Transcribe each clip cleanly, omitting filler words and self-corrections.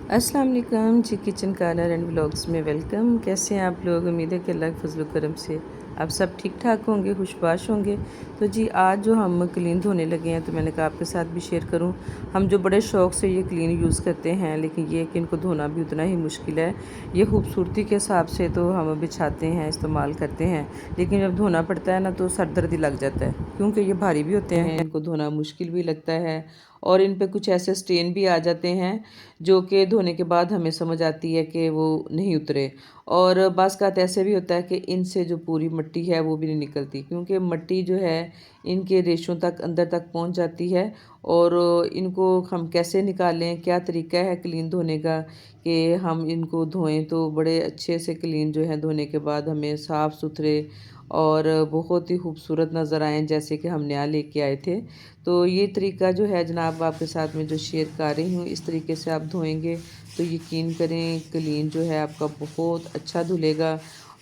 अस्सलाम वालेकुम जी। Kitchen corner and vlogs में वेलकम। कैसे हैं आप लोग? उम्मीद है कि अल्लाह के फजल करम से आप सब ठीक ठाक होंगे, खुशबाश होंगे। तो जी आज जो हम क्लीन धोने लगे हैं तो मैंने कहा आपके साथ भी शेयर करूं। हम जो बड़े शौक़ से ये क्लीन यूज़ करते हैं, लेकिन ये कि इनको धोना भी उतना ही मुश्किल है। ये खूबसूरती के हिसाब से तो हम बिछाते हैं, इस्तेमाल करते हैं, लेकिन जब धोना पड़ता है ना तो सर दर्द लग जाता है, क्योंकि ये भारी भी होते हैं, इनको धोना मुश्किल भी लगता है और इन पे कुछ ऐसे स्टेन भी आ जाते हैं जो कि धोने के बाद हमें समझ आती है कि वो नहीं उतरे। और बाज़ ऐसे भी होता है कि इनसे जो पूरी मिट्टी है वो भी नहीं निकलती, क्योंकि मिट्टी जो है इनके रेशों तक अंदर तक पहुंच जाती है। और इनको हम कैसे निकालें, क्या तरीका है क्लीन धोने का कि हम इनको धोएं तो बड़े अच्छे से क्लीन जो है धोने के बाद हमें साफ़ सुथरे और बहुत ही खूबसूरत नज़र आएँ, जैसे कि हम नया लेके आए थे। तो ये तरीका जो है जनाब आपके साथ में जो शेयर कर रही हूँ, इस तरीके से आप धोएंगे तो यकीन करें क्लीन जो है आपका बहुत अच्छा धुलेगा।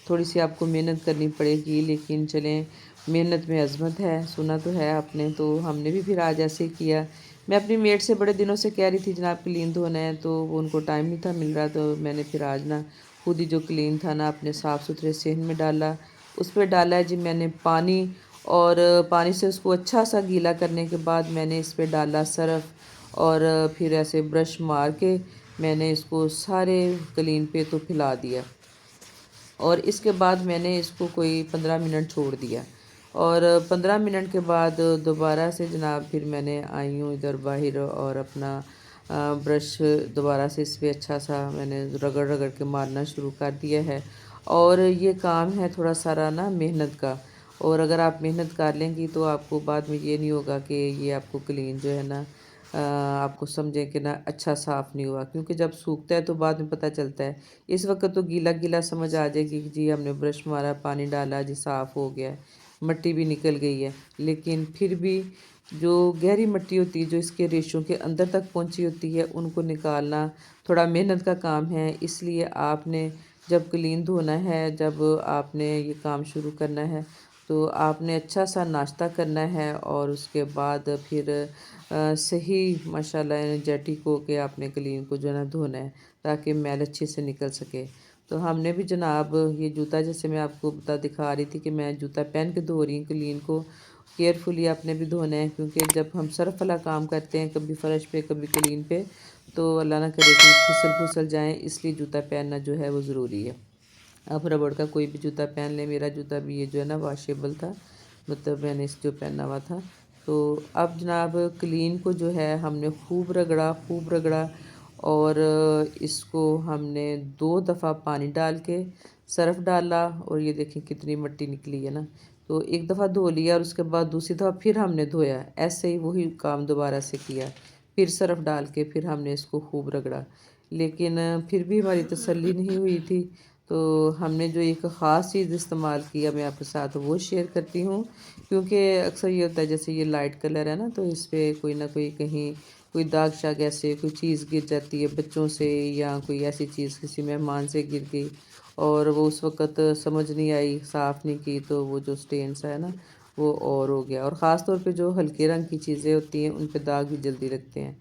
थोड़ी सी आपको मेहनत करनी पड़ेगी, लेकिन चलें, मेहनत में अज़मत है, सुना तो है आपने। तो हमने भी फिर आज ऐसे ही किया। मैं अपनी मेड से बड़े दिनों से कह रही थी जनाब क्लीन धोना है, तो वो उनको टाइम नहीं था मिल रहा, तो मैंने फिर आज ना खुद ही जो क्लीन था ना अपने साफ़ सुथरे सेहन में डाला। उस पर डाला है जी मैंने पानी, और पानी से उसको अच्छा सा गीला करने के बाद मैंने इस पे डाला सरफ़, और फिर ऐसे ब्रश मार के मैंने इसको सारे क्लीन पे तो फैला दिया। और इसके बाद मैंने इसको कोई 15 मिनट छोड़ दिया, और 15 मिनट के बाद दोबारा से जनाब फिर मैंने आई हूँ इधर बाहर, और अपना ब्रश दोबारा से इस पर अच्छा सा मैंने रगड़ रगड़ के मारना शुरू कर दिया है। और ये काम है थोड़ा सारा ना मेहनत का, और अगर आप मेहनत कर लेंगी तो आपको बाद में ये नहीं होगा कि ये आपको क्लीन जो है ना आपको समझें कि ना अच्छा साफ़ नहीं हुआ, क्योंकि जब सूखता है तो बाद में पता चलता है। इस वक्त तो गीला गीला समझ आ जाएगी कि जी हमने ब्रश मारा, पानी डाला, जी साफ़ हो गया, मिट्टी भी निकल गई है। लेकिन फिर भी जो गहरी मिट्टी होती है, जो इसके रेशों के अंदर तक पहुंची होती है, उनको निकालना थोड़ा मेहनत का काम है। इसलिए आपने जब क्लीन धोना है, जब आपने ये काम शुरू करना है, तो आपने अच्छा सा नाश्ता करना है, और उसके बाद फिर सही माशाल्लाह एनर्जेटिक हो के आपने क्लीन को जो है ना धोना है, ताकि मैल अच्छे से निकल सके। तो हमने भी जनाब ये जूता, जैसे मैं आपको दिखा रही थी कि मैं जूता पहन के धो रही हूँ क्लीन को, केयरफुली आपने भी धोना है, क्योंकि जब हम सरफ वाला काम करते हैं कभी फ़र्श पे कभी क्लीन पे, तो अल्लाह ना करे कि फिसल फुसल जाएँ, इसलिए जूता पहनना जो है वो ज़रूरी है। आप रबड़ का कोई भी जूता पहन लें, मेरा जूता भी ये जो है ना वॉशेबल था, मतलब मैंने इस जो पहना हुआ था। तो अब जनाब क्लीन को जो है हमने खूब रगड़ा, और इसको हमने 2 दफ़ा पानी डाल के सर्फ़ डाला, और ये देखें कितनी मिट्टी निकली है ना। तो एक दफ़ा धो लिया और उसके बाद दूसरी दफ़ा फिर हमने धोया, ऐसे ही वही काम दोबारा से किया, फिर सर्फ़ डाल के फिर हमने इसको खूब रगड़ा। लेकिन फिर भी हमारी तसल्ली नहीं हुई थी, तो हमने जो एक ख़ास चीज़ इस्तेमाल किया, मैं आपके साथ वो शेयर करती हूँ। क्योंकि अक्सर ये होता है, जैसे ये लाइट कलर है ना, तो इस पे कोई ना कोई कहीं कोई दाग शाग ऐसे कोई चीज़ गिर जाती है बच्चों से, या कोई ऐसी चीज़ किसी मेहमान से गिर गई, और वो उस वक़्त समझ नहीं आई, साफ़ नहीं की, तो वो जो स्टेन सा है ना वो और हो गया। और ख़ास तौर पे जो हल्के रंग की चीज़ें होती हैं उन पे दाग भी जल्दी लगते हैं।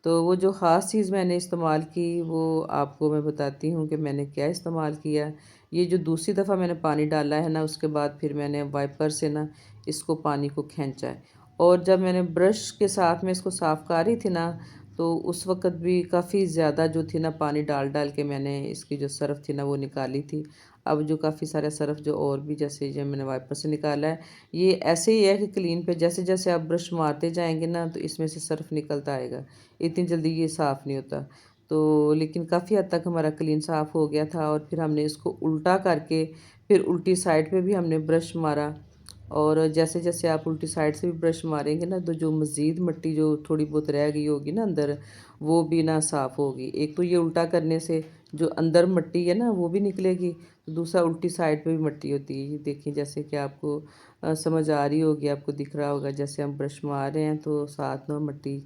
तो वो जो ख़ास चीज़ मैंने इस्तेमाल की, वो आपको मैं बताती हूँ कि मैंने क्या इस्तेमाल किया। ये जो दूसरी दफ़ा मैंने पानी डाला है ना, उसके बाद फिर मैंने वाइपर से ना इसको पानी को खींचा है, और जब मैंने ब्रश के साथ में इसको साफ़ कर रही थी ना, तो उस वक़्त भी काफ़ी ज़्यादा जो थी ना पानी डाल डाल के मैंने इसकी जो सरफ़ थी ना वो निकाली थी। अब जो काफ़ी सारा सरफ़ जो और भी जैसे जो मैंने वाइपर से निकाला है, ये ऐसे ही है कि क्लीन पे जैसे-जैसे आप ब्रश मारते जाएँगे ना, तो इसमें से सर्फ़ निकलता आएगा। इतनी जल्दी ये साफ़ नहीं होता। तो लेकिन काफ़ी हद तक हमारा क्लीन साफ़ हो गया था, और फिर हमने इसको उल्टा करके फिर उल्टी साइड पे भी हमने ब्रश मारा, और जैसे-जैसे आप उल्टी साइड से भी ब्रश मारेंगे ना, तो जो मज़ीद मिट्टी जो थोड़ी बहुत रह गई होगी ना अंदर, वो भी ना साफ़ होगी। एक तो ये उल्टा करने से जो अंदर मिट्टी है ना वो भी निकलेगी, तो दूसरा उल्टी साइड पे भी मिट्टी होती है। ये देखिए जैसे कि आपको समझ आ रही होगी, आपको दिख रहा होगा, जैसे हम ब्रश मार रहे हैं तो साथ में मिट्टी,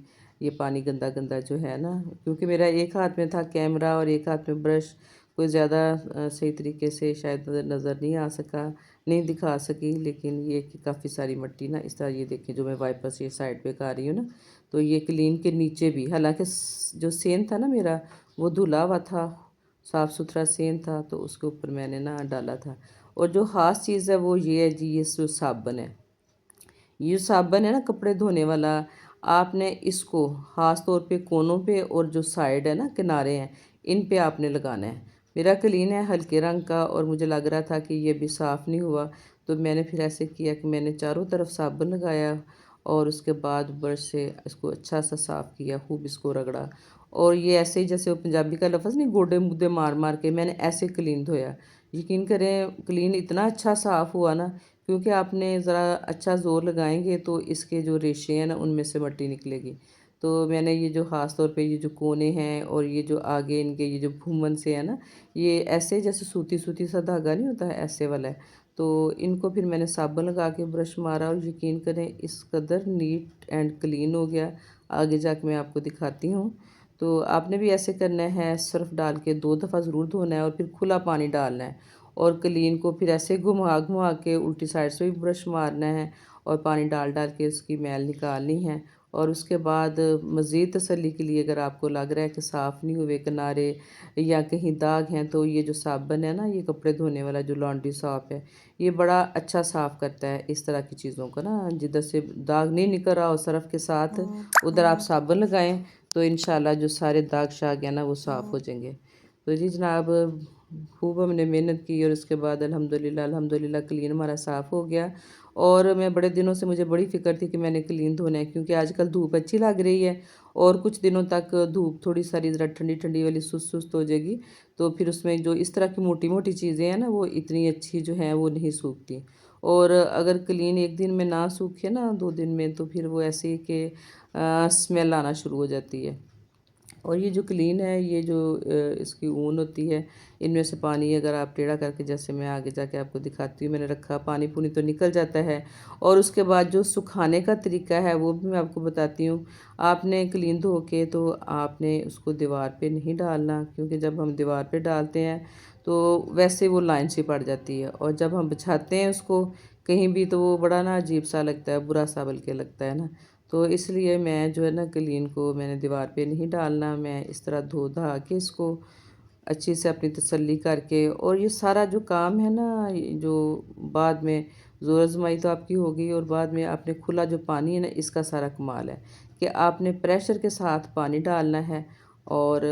ये पानी गंदा-गंदा जो है ना, क्योंकि मेरा एक हाथ में था कैमरा और एक हाथ में ब्रश, कोई ज़्यादा सही तरीके से शायद नज़र नहीं आ सका, नहीं दिखा सकी। लेकिन ये कि काफ़ी सारी मिट्टी ना इस तरह, ये देखिए जो मैं वाइपर से साइड पे कर रही हूँ ना, तो ये क्लीन के नीचे भी, हालाँकि जो सेम था ना मेरा, वो धुला हुआ था, साफ़ सुथरा सेन था, तो उसके ऊपर मैंने ना डाला था। और जो ख़ास चीज़ है वो ये है जी, ये जो साबुन है, ये साबुन है ना कपड़े धोने वाला, आपने इसको ख़ास तौर पे कोनों पे और जो साइड है ना किनारे हैं, इन पे आपने लगाना है। मेरा क्लीन है हल्के रंग का और मुझे लग रहा था कि ये भी साफ़ नहीं हुआ, तो मैंने फिर ऐसे किया कि मैंने चारों तरफ साबुन लगाया और उसके बाद ब्रश से इसको अच्छा सा साफ़ किया, खूब इसको रगड़ा। और ये ऐसे ही जैसे वो पंजाबी का लफ्ज़ नहीं, गोडे मुद्दे मार मार के मैंने ऐसे क्लीन धोया। यकीन करें क्लीन इतना अच्छा साफ़ हुआ ना, क्योंकि आपने ज़रा अच्छा ज़ोर लगाएंगे तो इसके जो रेशे हैं ना उनमें से मिट्टी निकलेगी। तो मैंने ये जो ख़ास तौर पे ये जो कोने हैं और ये जो आगे इनके ये जो भूमन से है ना, ये ऐसे जैसे सूती सूती सा धागा नहीं होता है, ऐसे वाला है। तो इनको फिर मैंने साबुन लगा के ब्रश मारा और यकीन करें इस कदर नीट एंड क्लीन हो गया। आगे जाके मैं आपको दिखाती हूँ। तो आपने भी ऐसे करना है, सर्फ़ डाल के 2 दफ़ा ज़रूर धोना है और फिर खुला पानी डालना है और क्लीन को फिर ऐसे घुमा घुमा के उल्टी साइड से भी ब्रश मारना है और पानी डाल डाल के उसकी मैल निकालनी है। और उसके बाद मज़ीद तसल्ली के लिए अगर आपको लग रहा है कि साफ़ नहीं हुए किनारे या कहीं दाग हैं, तो ये जो साबुन है ना, ये कपड़े धोने वाला जो लॉन्ड्री साफ़ है, ये बड़ा अच्छा साफ़ करता है इस तरह की चीज़ों को ना। जिधर से दाग नहीं निकल रहा हो सर्फ़ के साथ, उधर आप साबुन लगाएं तो इंशाल्लाह जो सारे दाग शाग हैं ना वो साफ़ हो जाएंगे। तो जी जनाब, खूब हमने मेहनत की और उसके बाद अल्हम्दुलिल्लाह अल्हम्दुलिल्लाह क्लीन हमारा साफ़ हो गया। और मैं बड़े दिनों से मुझे बड़ी फ़िक्र थी कि मैंने क्लीन धोना है, क्योंकि आजकल धूप अच्छी लग रही है और कुछ दिनों तक धूप थोड़ी सारी ज़रा ठंडी ठंडी वाली सुस्त सुस्त हो जाएगी, तो फिर उसमें जो इस तरह की मोटी मोटी चीज़ें हैं ना वो इतनी अच्छी जो हैं वो नहीं सूखती। और अगर क्लीन एक दिन में ना सूखे ना 2 दिन में, तो फिर वो ऐसे ही कि स्मेल आना शुरू हो जाती है। और ये जो क्लीन है, ये जो इसकी ऊन होती है, इनमें से पानी अगर आप टेढ़ा करके, जैसे मैं आगे जाके आपको दिखाती हूँ, मैंने रखा, पानी पुनी तो निकल जाता है। और उसके बाद जो सुखाने का तरीका है वो भी मैं आपको बताती हूँ। आपने क्लीन धो के तो आपने उसको दीवार पे नहीं डालना, क्योंकि जब हम दीवार पे डालते हैं तो वैसे वो लाइन सी पड़ जाती है, और जब हम बिछाते हैं उसको कहीं भी तो वो बड़ा ना अजीब सा लगता है, बुरा सा बल्कि लगता है ना। तो इसलिए मैं जो है ना क्लीन को मैंने दीवार पे नहीं डालना, मैं इस तरह धो धा के इसको अच्छी से अपनी तसल्ली करके, और ये सारा जो काम है ना, ये जो बाद में ज़ोर आज़माई तो आपकी होगी, और बाद में आपने खुला जो पानी है ना, इसका सारा कमाल है कि आपने प्रेशर के साथ पानी डालना है। और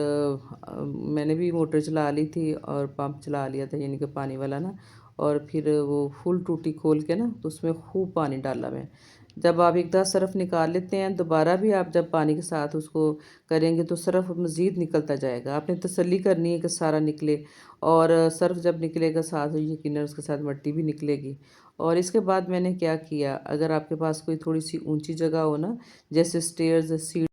मैंने भी मोटर चला ली थी और पंप चला लिया था, यानी कि पानी वाला ना, और फिर वो फुल टूटी खोल के ना तो उसमें खूब पानी डाला मैं। जब आप एक दाह सरफ़ निकाल लेते हैं, दोबारा भी आप जब पानी के साथ उसको करेंगे तो सरफ़ मज़ीद निकलता जाएगा। आपने तसल्ली करनी है कि सारा निकले, और सरफ़ जब निकलेगा साथ यकीनन उसके साथ मिट्टी भी निकलेगी। और इसके बाद मैंने क्या किया, अगर आपके पास कोई थोड़ी-सी ऊँची जगह हो ना, जैसे स्टेयर्स सी,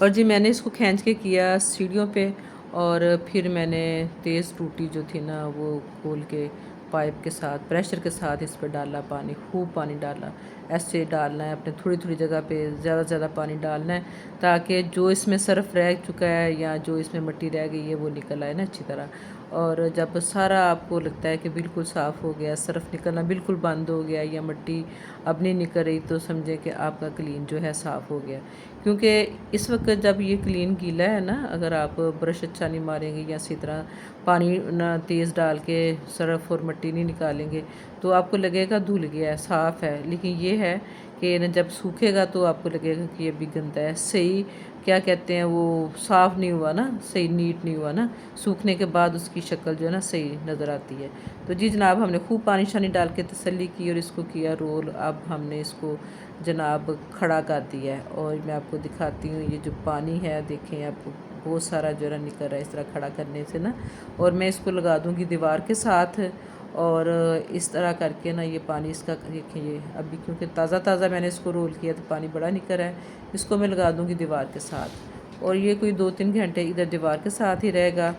और जी मैंने इसको खींच के किया सीढ़ियों पे, और फिर मैंने तेज़ टूटी जो थी ना वो खोल के पाइप के साथ प्रेशर के साथ इस पर डाला पानी, खूब पानी डाला। ऐसे डालना है अपने थोड़ी थोड़ी जगह पे, ज़्यादा ज़्यादा पानी डालना है, ताकि जो इसमें सर्फ रह चुका है या जो इसमें मिट्टी रह गई है वो निकल आए ना अच्छी तरह। और जब सारा आपको लगता है कि बिल्कुल साफ़ हो गया, सर्फ निकलना बिल्कुल बंद हो गया या मिट्टी अब नहीं निकल रही, तो समझे कि आपका क्लीन जो है साफ़ हो गया। क्योंकि इस वक्त जब ये क्लीन गीला है ना, अगर आप ब्रश अच्छा नहीं मारेंगे या इसी तरह पानी ना तेज़ डाल के सरफ और मिट्टी नहीं निकालेंगे, तो आपको लगेगा धुल गया है, साफ़ है। लेकिन ये है कि न जब सूखेगा तो आपको लगेगा कि ये भी गंदा है, सही क्या कहते हैं वो साफ़ नहीं हुआ ना, सही नीट नहीं हुआ ना। सूखने के बाद उसकी शक्ल जो है ना सही नज़र आती है। तो जी जनाब, हमने खूब पानी शानी डाल के तसल्ली की और इसको किया रोल। अब हमने इसको जनाब खड़ा कर दिया है, और मैं आपको दिखाती हूँ ये जो पानी है, देखें आप बहुत सारा जो है निकल रहा है इस तरह खड़ा करने से ना। और मैं इसको लगा दूँगी दीवार के साथ, और इस तरह करके ना ये पानी इसका देखें, ये अभी क्योंकि ताज़ा ताज़ा मैंने इसको रोल किया तो पानी बड़ा निकल रहा है, इसको मैं लगा दूँगी दीवार के साथ, और ये कोई 2-3 घंटे इधर दीवार के साथ ही रहेगा।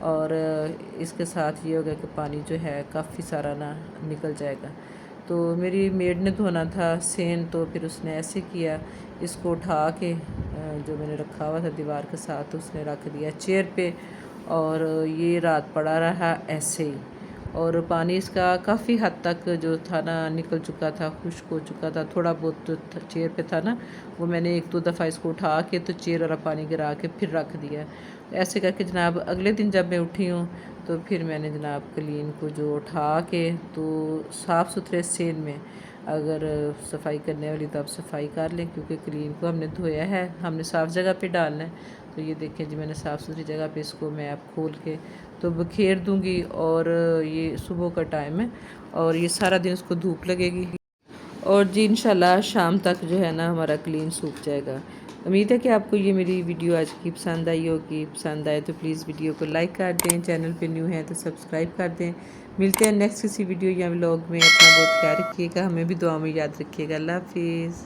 और इसके साथ ये होगा कि पानी जो है काफ़ी सारा ना निकल जाएगा। तो मेरी मेड ने धोना था सेन, तो फिर उसने ऐसे किया, इसको उठा के जो मैंने रखा हुआ था दीवार के साथ उसने रख दिया चेयर पे, और ये रात पड़ा रहा ऐसे ही। और पानी इसका काफ़ी हद तक जो था ना निकल चुका था, खुश्क हो चुका था। थोड़ा बहुत जो चेयर पे था ना, वो मैंने 1-2 दफ़ा इसको उठा के तो चेयर वाला पानी गिरा के फिर रख दिया। ऐसे करके जनाब अगले दिन जब मैं उठी हूँ तो फिर मैंने जनाब क्लीन को जो उठा के तो साफ़ सुथरे सेन में, अगर सफाई करने वाली तो आप सफाई कर लें, क्योंकि क्लीन को हमने धोया है, हमने साफ़ जगह पे डालना है। तो ये देखें जी, मैंने साफ़ सुथरी जगह पे इसको मैं अब खोल के तो बखेर दूँगी। और ये सुबह का टाइम है और ये सारा दिन उसको धूप लगेगी और जी इंशाल्लाह शाम तक जो है ना हमारा क्लीन सूख जाएगा। उम्मीद है कि आपको ये मेरी वीडियो आज की पसंद आई होगी। पसंद आए तो प्लीज़ वीडियो को लाइक कर दें, चैनल पे न्यू हैं तो सब्सक्राइब कर दें। मिलते हैं नेक्स्ट किसी वीडियो या व्लॉग में। अपना बहुत ख्याल रखिएगा, हमें भी दुआ में याद रखिएगा। अल्लाह हाफिज़।